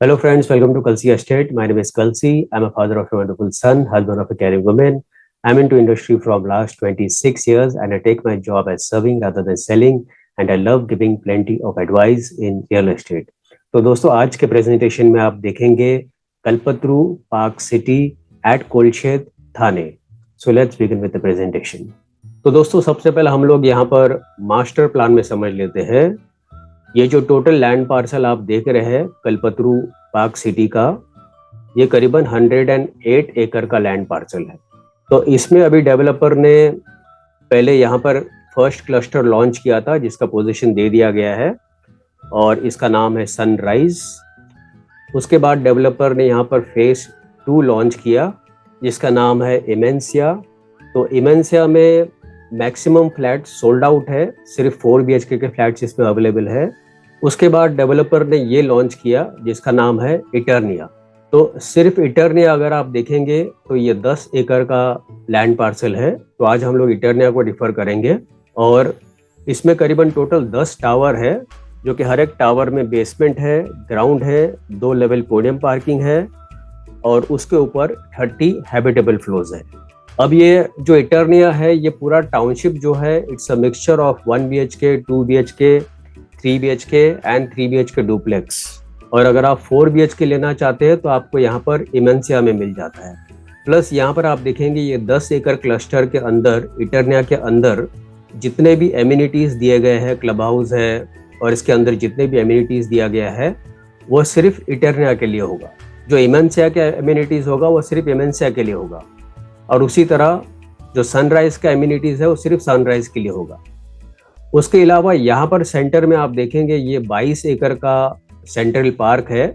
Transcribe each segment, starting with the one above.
Hello, friends. Welcome to Kalsi Estate. My name is Kalsi. I'm a father of a wonderful son, husband of a caring woman. I'm into industry from last 26 years, and I take my job as serving rather than selling. And I love giving plenty of advice in real estate. तो दोस्तों आज के presentation में आप देखेंगे Kalpataru park city at Kolshet Thane. So let's begin with the presentation. तो दोस्तों सबसे पहले हम लोग यहाँ पर मास्टर प्लान में समझ लेते हैं. ये जो टोटल लैंड पार्सल आप देख रहे हैं कल्पतरू पार्क सिटी का, ये करीबन 108 एकड़ का लैंड पार्सल है. तो इसमें अभी डेवलपर ने पहले यहाँ पर फर्स्ट क्लस्टर लॉन्च किया था जिसका पोजीशन दे दिया गया है और इसका नाम है सनराइज. उसके बाद डेवलपर ने यहाँ पर फेज 2 लॉन्च किया जिसका नाम है इमेंसिया. तो इमेंसिया में मैक्सिमम फ्लैट सोल्ड आउट है, सिर्फ 4 BHK के फ्लैट्स इसमें अवेलेबल है. उसके बाद डेवलपर ने ये लॉन्च किया जिसका नाम है इटर्निया. तो सिर्फ इटर्निया अगर आप देखेंगे तो ये 10 एकड़ का लैंड पार्सल है. तो आज हम लोग इटर्निया को डिफर करेंगे और इसमें करीबन टोटल 10 टावर है जो कि हर एक टावर में बेसमेंट है, ग्राउंड है, 2 लेवल पोडियम पार्किंग है और उसके ऊपर 30 हैबिटेबल फ्लोर्स है. अब ये जो इटर्निया है ये पूरा टाउनशिप जो है it's a mixture of 1 BHK, 2 BHK, 3 BHK and 3 BHK duplex. और अगर आप 4 BHK लेना चाहते हैं तो आपको यहाँ पर इमेंसिया में मिल जाता है. प्लस यहाँ पर आप देखेंगे ये 10 एकड़ क्लस्टर के अंदर, इटर्निया के अंदर जितने भी एमिनिटीज दिए गए हैं, क्लब हाउस है और इसके अंदर जितने भी एमिनिटीज दिया गया है वो सिर्फ इटर्निया के लिए होगा. जो इमेंसिया के एमिनिटीज होगा वो सिर्फ इमेंसिया के लिए होगा और उसी तरह जो सनराइज का एमिनिटीज है वो सिर्फ सनराइज के लिए होगा. उसके अलावा यहाँ पर सेंटर में आप देखेंगे ये 22 एकड़ का सेंट्रल पार्क है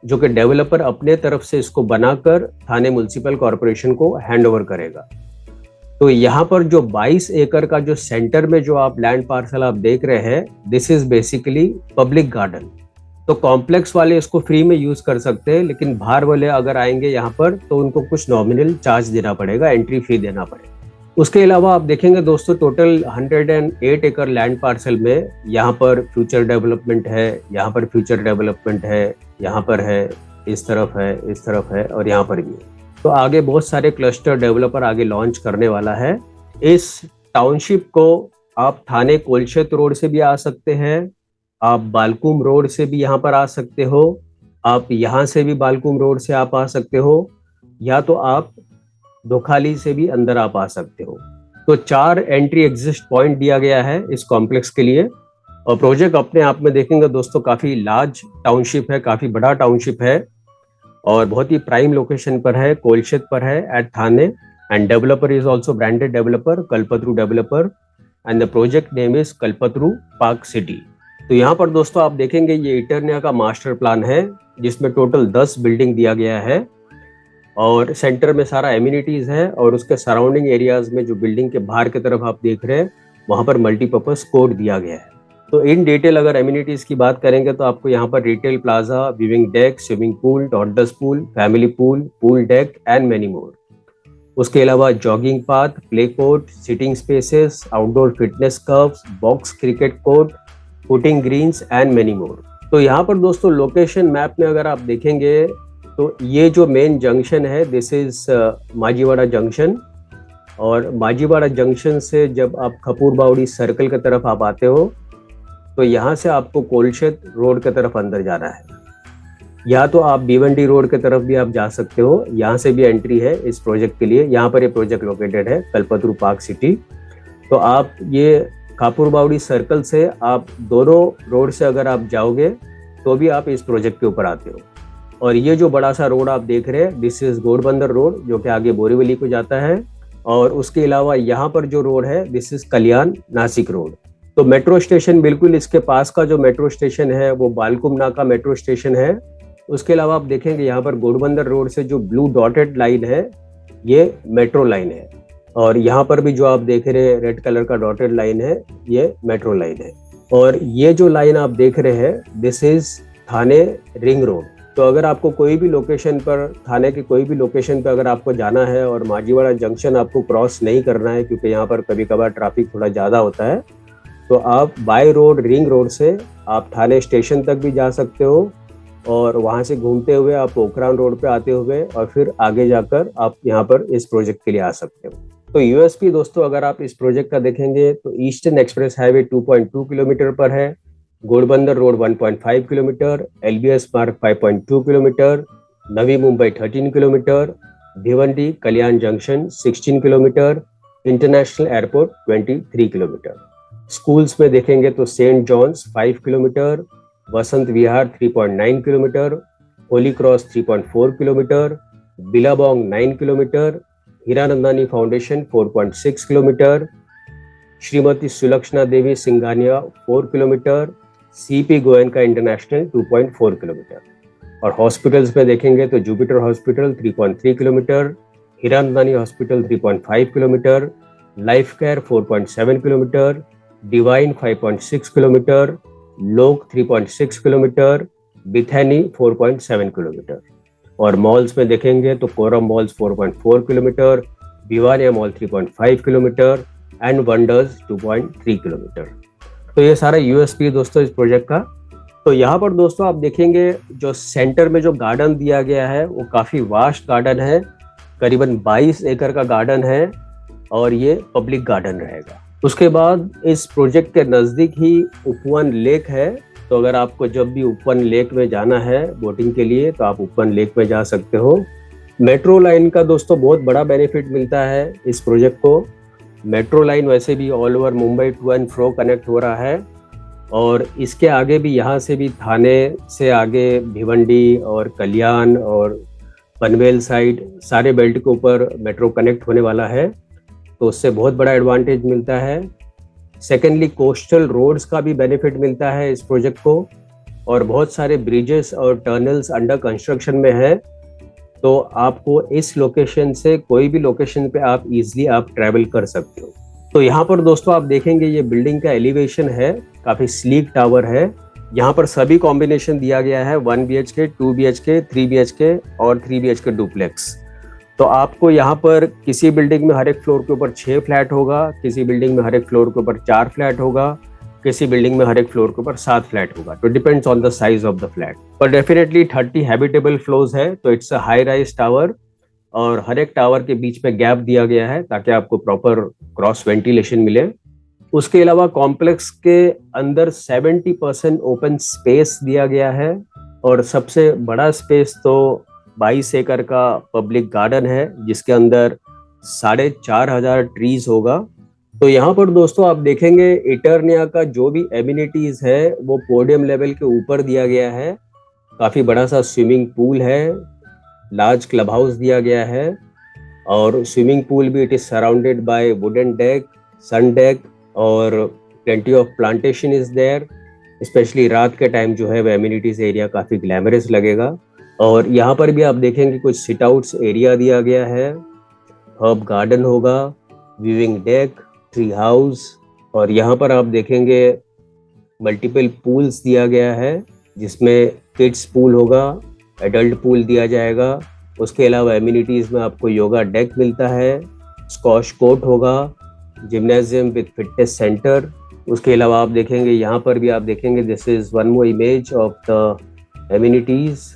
जो कि डेवलपर अपने तरफ से इसको बनाकर थाने म्युनिसिपल कॉर्पोरेशन को हैंड ओवर करेगा. तो यहाँ पर जो 22 एकड़ का जो सेंटर में जो आप लैंड पार्सल आप देख रहे हैं, this is basically public garden. तो कॉम्प्लेक्स वाले इसको फ्री में यूज कर सकते हैं, लेकिन बाहर वाले अगर आएंगे यहाँ पर तो उनको कुछ नॉमिनल चार्ज देना पड़ेगा, एंट्री फी देना पड़ेगा. उसके अलावा आप देखेंगे दोस्तों टोटल 108 एकड़ लैंड पार्सल में यहाँ पर फ्यूचर डेवलपमेंट है, यहाँ पर फ्यूचर डेवलपमेंट है, यहाँ पर है, इस तरफ है, इस तरफ है और यहाँ पर भी है. तो आगे बहुत सारे क्लस्टर डेवलपर आगे लॉन्च करने वाला है. इस टाउनशिप को आप थाने कोलशेत रोड से भी आ सकते हैं, आप बालकुम रोड से भी यहाँ पर आ सकते हो, आप यहाँ से भी बालकुम रोड से आप आ सकते हो, या तो आप दोखाली से भी अंदर आप आ सकते हो. तो 4 एंट्री एग्जिट पॉइंट दिया गया है इस कॉम्प्लेक्स के लिए. और प्रोजेक्ट अपने आप में देखेंगे दोस्तों काफी लार्ज टाउनशिप है, काफी बड़ा टाउनशिप है और बहुत ही प्राइम लोकेशन पर है, कोलशेत पर है at Thane. And developer is also branded developer, Kalpataru developer, and the project name is Kalpataru park city. तो यहाँ पर दोस्तों आप देखेंगे ये इटर्निया का मास्टर प्लान है जिसमें टोटल 10 बिल्डिंग दिया गया है और सेंटर में सारा एमिनिटीज है और उसके सराउंडिंग एरियाज में जो बिल्डिंग के बाहर की तरफ आप देख रहे हैं वहाँ पर मल्टीपर्पज कोर्ट दिया गया है. तो इन डिटेल अगर एमिनिटीज की बात करेंगे तो आपको यहाँ पर retail plaza, viewing deck, swimming pool, toddlers pool, family pool, pool deck and many more. उसके अलावा jogging path, play court, sitting spaces, outdoor fitness curves, box cricket court, putting greens and many more. तो यहाँ पर दोस्तों location map में अगर आप देखेंगे तो ये जो मेन जंक्शन है दिस इज माजीवाड़ा जंक्शन. और माजीवाड़ा जंक्शन से जब आप खपूर बावड़ी सर्कल की तरफ आप आते हो तो यहाँ से आपको कोलशेत रोड की तरफ अंदर जाना है, या तो आप भिवंडी रोड की तरफ भी आप जा सकते हो. यहाँ से भी एंट्री है इस प्रोजेक्ट के लिए. यहाँ पर ये प्रोजेक्ट लोकेटेड है कल्पतरू पार्क सिटी. तो आप ये कापुर बावड़ी सर्कल से आप दोनों रोड से अगर आप जाओगे तो भी आप इस प्रोजेक्ट के ऊपर आते हो. और ये जो बड़ा सा रोड आप देख रहे हैं दिस इज घोड़बंदर रोड जो कि आगे बोरीवली को जाता है. और उसके अलावा यहाँ पर जो रोड है this is Kalyan Nashik road. तो मेट्रो स्टेशन बिल्कुल इसके पास का जो मेट्रो स्टेशन है वो बालकुम नाका मेट्रो स्टेशन है. उसके अलावा आप देखेंगे यहाँ पर घोड़बंदर रोड से जो ब्लू डॉटेड लाइन है ये मेट्रो लाइन है और यहाँ पर भी जो आप देख रहे हैं रेड कलर का डॉटेड लाइन है ये मेट्रो लाइन है. और ये जो लाइन आप देख रहे हैं this is Thane ring road. तो अगर आपको कोई भी लोकेशन पर, थाने के कोई भी लोकेशन पर अगर आपको जाना है और माजीवाड़ा जंक्शन आपको क्रॉस नहीं करना है क्योंकि यहाँ पर कभी कभार ट्रैफिक थोड़ा ज़्यादा होता है, तो आप बाय रोड रिंग रोड से आप थाने स्टेशन तक भी जा सकते हो और वहाँ से घूमते हुए आप पोखरान रोड पे आते हुए और फिर आगे जाकर आप यहाँ पर इस प्रोजेक्ट के लिए आ सकते हो। तो यूएसपी दोस्तों अगर आप इस प्रोजेक्ट का देखेंगे तो ईस्टर्न एक्सप्रेस हाईवे 2.2 किलोमीटर पर है, Ghodbunder road 1.5 kilometre, LBS Marg 5.2 kilometre, Navi Mumbai 13 kilometre, Bhiwandi Kalyan junction 16 kilometre, international airport 23 kilometre. Schools में देखेंगे तो saint John's 5 kilometre, Vasant Vihar 3.9 kilometre, holy cross 3.4 kilometre, Billabong 9 kilometre, Hiranandani foundation 4.6 kilometre, Shrimati Sulakshana Devi Singhania 4 kilometre, CP Goenka international 2.4 kilometre. और hospitals में देखेंगे तो Jupiter hospital 3.3 kilometre, Hiranandani hospital 3.5 kilometre, life care 4.7 kilometre, divine 5.6 kilometre, Lok 3.6 kilometre, Bethany 4.7 kilometre. और malls में देखेंगे तो Korum malls 4.4 kilometre, Viviana mall 3.5 kilometre and Wonders 2.3 kilometre. तो ये सारा यूएसपी दोस्तों इस प्रोजेक्ट का। तो यहाँ पर दोस्तों आप देखेंगे जो सेंटर में जो गार्डन दिया गया है वो काफी वास्ट गार्डन है, करीबन 22 एकड़ का गार्डन है और ये पब्लिक गार्डन रहेगा। उसके बाद इस प्रोजेक्ट के नजदीक ही उपवन लेक है, तो अगर आपको जब भी उपवन लेक में जाना है बोटिंग के लिए तो आप उपवन लेक में जा सकते हो। मेट्रो लाइन का दोस्तों बहुत बड़ा बेनिफिट मिलता है इस प्रोजेक्ट को। मेट्रो लाइन वैसे भी all over Mumbai to and fro connect हो रहा है और इसके आगे भी यहाँ से भी थाने से आगे भिवंडी और कल्याण और पनवेल साइड सारे बेल्ट के ऊपर मेट्रो कनेक्ट होने वाला है, तो उससे बहुत बड़ा एडवांटेज मिलता है। सेकेंडली कोस्टल रोड्स का भी बेनिफिट मिलता है इस प्रोजेक्ट को और बहुत सारे ब्रिजेस और टनल्स अंडर कंस्ट्रक्शन में है, तो आपको इस लोकेशन से कोई भी लोकेशन पे आप इजीली आप ट्रैवल कर सकते हो। तो यहाँ पर दोस्तों आप देखेंगे ये बिल्डिंग का एलिवेशन है, काफी स्लीक टावर है। यहाँ पर सभी कॉम्बिनेशन दिया गया है 1 BHK, 2 BHK, 3 BHK और 3 BHK डुप्लेक्स। तो आपको यहाँ पर किसी बिल्डिंग में हर एक फ्लोर के ऊपर 6 फ्लैट होगा, किसी बिल्डिंग में हर एक फ्लोर के ऊपर 4 फ्लैट होगा, किसी बिल्डिंग में हर एक फ्लोर के ऊपर 7 फ्लैट होगा। तो depends on the size of the flat, पर डेफिनेटली 30 हैबिटेबल फ्लोर्स है, तो it's a high rise tower और हर एक टावर के बीच में गैप दिया गया है ताकि आपको प्रॉपर क्रॉस वेंटिलेशन मिले। उसके अलावा कॉम्प्लेक्स के अंदर 70% ओपन स्पेस दिया गया है और सबसे बड़ा स्पेस तो 22 एकड़ का पब्लिक गार्डन है जिसके अंदर 4,500 ट्रीज होगा। तो यहाँ पर दोस्तों आप देखेंगे इटर्निया का जो भी एमिनिटीज है वो पोडियम लेवल के ऊपर दिया गया है। काफी बड़ा सा स्विमिंग पूल है, लार्ज क्लब हाउस दिया गया है और स्विमिंग पूल भी it is surrounded by wooden deck, sun deck और plenty of plantation is there. Specially रात के टाइम जो है वो एमिनिटीज एरिया काफी ग्लैमरस लगेगा। और यहाँ पर भी आप देखेंगे कुछ सिट आउट्स एरिया दिया गया है, हर्ब गार्डन होगा, व्यूइंग डेक, ट्री हाउस और यहाँ पर आप देखेंगे मल्टीपल पूल्स दिया गया है जिसमें किड्स पूल होगा, एडल्ट पूल दिया जाएगा। उसके अलावा एमिनिटीज में आपको योगा डेक मिलता है, स्क्वॉश कोर्ट होगा, जिम्नेजियम विद फिटनेस सेंटर। उसके अलावा आप देखेंगे यहाँ पर भी आप देखेंगे this is one more image of the amenities.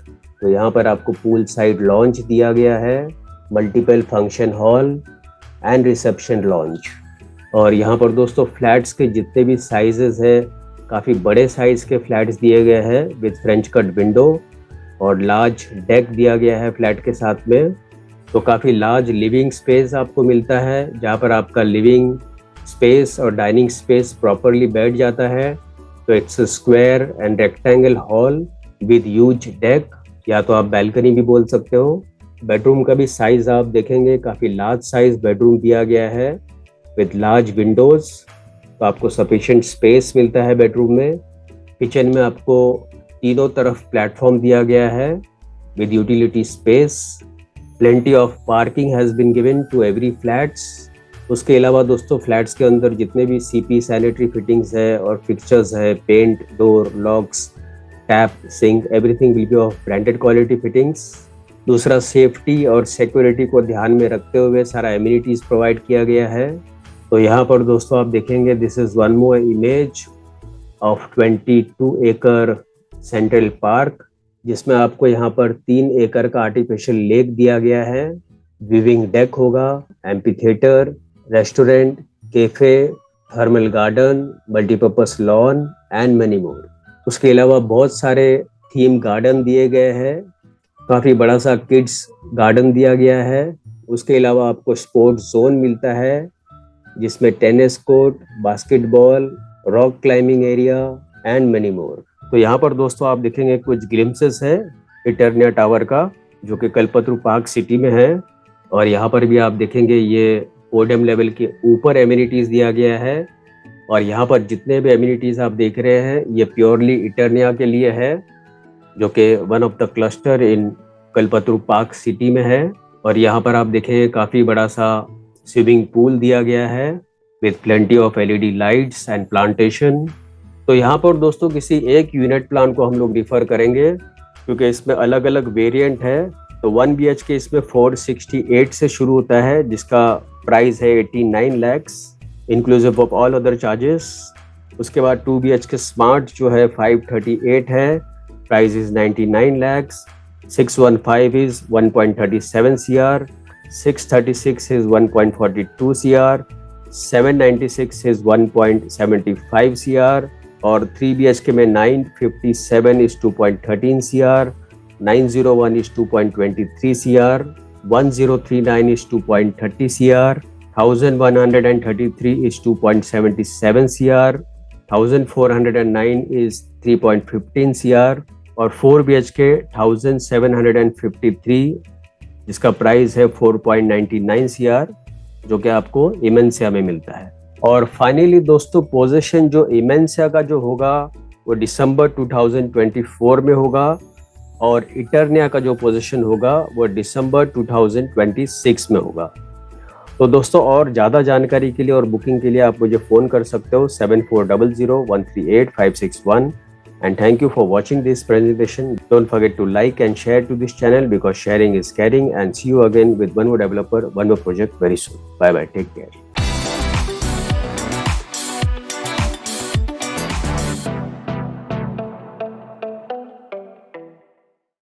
तो यहाँ पर आपको पूल साइड लॉन्च दिया गया है, multiple function hall and reception launch. और यहाँ पर दोस्तों फ्लैट्स के जितने भी साइजेस हैं काफ़ी बड़े साइज के फ्लैट्स दिए गए हैं विद फ्रेंच कट विंडो और लार्ज डेक दिया गया है फ्लैट के साथ में। तो काफ़ी लार्ज लिविंग स्पेस आपको मिलता है जहाँ पर आपका लिविंग स्पेस और डाइनिंग स्पेस प्रॉपरली बैठ जाता है। तो its square and rectangle hall with huge deck, या तो आप बैल्कनी भी बोल सकते हो। बेडरूम का भी साइज आप देखेंगे काफ़ी लार्ज साइज बेडरूम दिया गया है विद लार्ज विंडोज, तो आपको सफिशिएंट स्पेस मिलता है बेडरूम में। किचन में आपको तीनों तरफ प्लेटफॉर्म दिया गया है with utility space. Plenty of parking has been given to every flats. उसके अलावा दोस्तों फ्लैट्स के अंदर जितने भी सीपी सैनिटरी फिटिंग्स है और फिक्सचर्स है, paint, door, locks, tap, sink, everything will be of branded quality fittings. दूसरा सेफ्टी और सिक्योरिटी को ध्यान में रखते हुए सारा एमिनिटीज प्रोवाइड किया गया है। तो यहाँ पर दोस्तों आप देखेंगे this is one more image of 22 एकड़ सेंट्रल पार्क जिसमें आपको यहाँ पर 3 एकड़ का आर्टिफिशियल लेक दिया गया है, विविंग डेक होगा, amphi theatre, restaurant, cafe, thermal garden, multipurpose lawn and many more. उसके अलावा बहुत सारे थीम गार्डन दिए गए हैं, काफी बड़ा सा किड्स गार्डन दिया गया है। उसके अलावा आपको स्पोर्ट्स जोन मिलता है जिसमें tennis court, basketball, rock climbing area and many more. तो यहाँ पर दोस्तों आप देखेंगे कुछ ग्लिम्सेस है इटर्निया टावर का, जो कि कल्पतरू पार्क सिटी में है। और यहाँ पर भी आप देखेंगे ये पोडियम लेवल के ऊपर एमिनिटीज दिया गया है। और यहाँ पर जितने भी एमिनिटीज आप देख रहे हैं ये प्योरली इटर्निया के लिए है, जो कि one of the cluster in Kalpataru park city में है। और यहाँ पर आप देखेंगे काफी बड़ा सा स्विमिंग पूल दिया गया है with plenty of LED lights and plantation. तो यहाँ पर दोस्तों किसी एक यूनिट प्लान को हम लोग रिफर करेंगे, क्योंकि इसमें अलग अलग वेरिएंट है। तो 1 BHK इसमें 468 से शुरू होता है, जिसका प्राइस है 89 lakhs inclusive of all other charges. उसके बाद 2 BHK स्मार्ट जो है 538 है, price is 99 lakhs। 615 is 1.37 CR, 636 is 1.42 CR, 796 is 1.75 CR, और 3 BHK में 957 is 2.13 CR, 901 is 2.23 CR, 1039 is 2.30 CR, 1133 is 2.77 CR, 1409 is 3.15 CR, और 4 BHK 1753 जिसका प्राइस है 4.99 CR, जो कि आपको इमेंसिया में मिलता है। और फाइनली दोस्तों पोजीशन जो इमेंसिया का जो होगा वो दिसंबर 2024 में होगा, और इटर्निया का जो पोजीशन होगा वो दिसंबर 2026 में होगा। तो दोस्तों और ज़्यादा जानकारी के लिए और बुकिंग के लिए आप मुझे फ़ोन कर सकते हो 7400138561। And thank you for watching this presentation. Don't forget to like and share to this channel, because sharing is caring. And see you again with one more developer, one more project very soon. Bye bye. Take care.